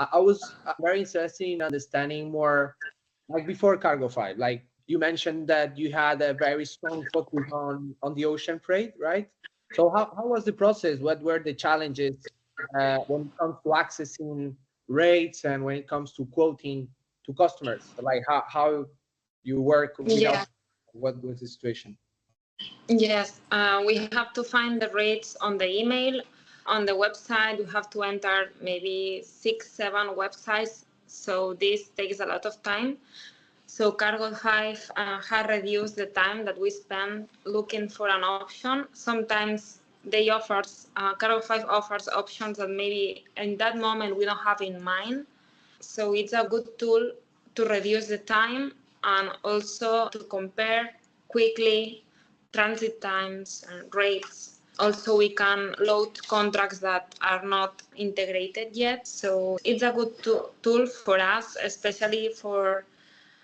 I was very interested in understanding more, like before Cargo 5, like you mentioned that you had a very strong focus on the ocean freight, right? So how was the process? What were the challenges when it comes to accessing rates and when it comes to quoting to customers? Like how you work without, Yeah. what was the situation? Yes, we have to find the rates on the email. On the website, we have to enter maybe 6, 7 websites. So this takes a lot of time. So Cargo 5 has reduced the time that we spend looking for an option. Sometimes Cargo 5 offers options that maybe in that moment we don't have in mind. So it's a good tool to reduce the time and also to compare quickly transit times and rates. Also, we can load contracts that are not integrated yet. So it's a good tool for us, especially for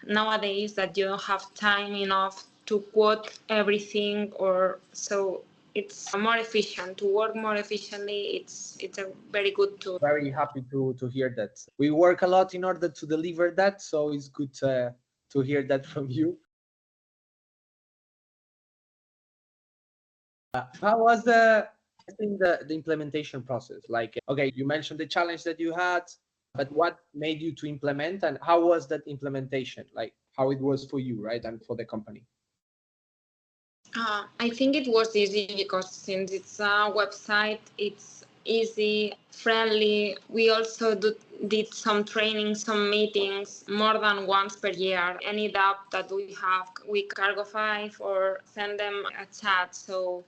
nowadays that you don't have time enough to quote everything, or so it's more efficient to work more efficiently. It's a very good tool. Very happy to hear that. We work a lot in order to deliver that, so it's good to hear that from you. How was the implementation process? Like, okay, you mentioned the challenge that you had, but what made you to implement, and how was that implementation? Like, how it was for you, right, and for the company? I think it was easy because since it's a website, it's easy, friendly. We also did some training, some meetings more than once per year. Any doubt that we have, we Cargo 5 or send them a chat. So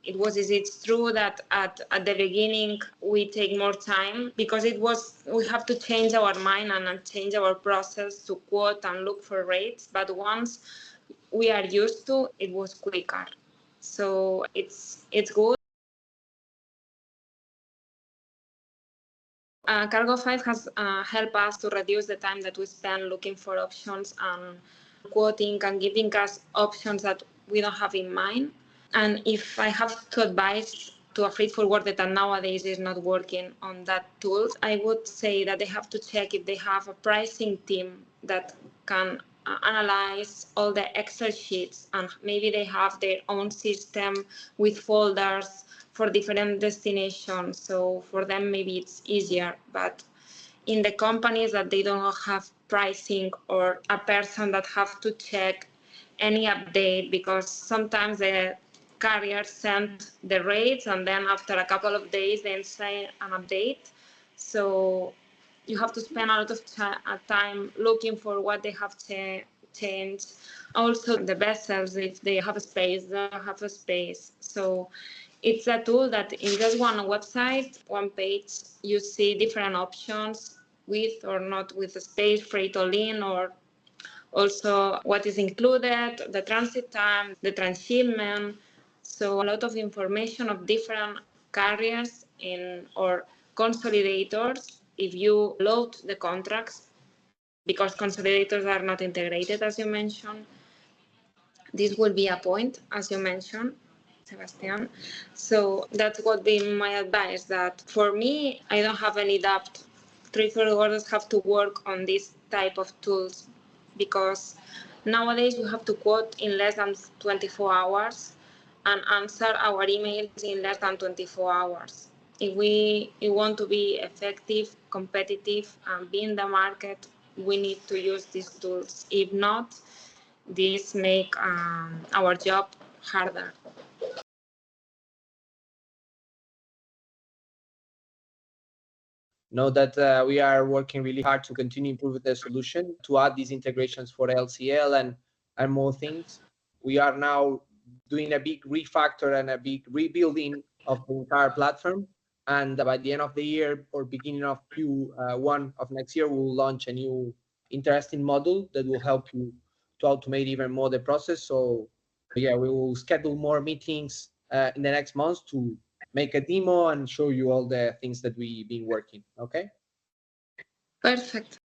it was easy. It's true that at the beginning we take more time because we have to change our mind and change our process to quote and look for rates. But once we are used to, it was quicker. So it's good. Cargo 5 has helped us to reduce the time that we spend looking for options and quoting and giving us options that we don't have in mind. And if I have to advise to a freight forwarder that nowadays is not working on that tool, I would say that they have to check if they have a pricing team that can analyze all the Excel sheets, and maybe they have their own system with folders for different destinations. So for them, maybe it's easier. But in the companies that they don't have pricing or a person that have to check any update, because sometimes the carrier send the rates and then after a couple of days they send an update. So you have to spend a lot of time looking for what they have changed. Also the vessels, if they have a space, they don't have a space. So it's a tool that in just one website, one page, you see different options with or not with the space, freight all in, or also what is included, the transit time, the transshipment. So a lot of information of different carriers or consolidators. If you load the contracts, because consolidators are not integrated, as you mentioned, this will be a point, as you mentioned, Sebastian. So that would be my advice, that for me, I don't have any doubt. Freight forwarders have to work on this type of tools because nowadays we have to quote in less than 24 hours and answer our emails in less than 24 hours. If we want to be effective, competitive, and be in the market, we need to use these tools. If not, this make our job harder. Know that we are working really hard to continue improving the solution, to add these integrations for LCL and more things. We are now doing a big refactor and a big rebuilding of the entire platform. And by the end of the year or beginning of Q1 of next year, we'll launch a new interesting model that will help you to automate even more the process. So yeah, we will schedule more meetings in the next months to make a demo and show you all the things that we've been working. Okay. Perfect.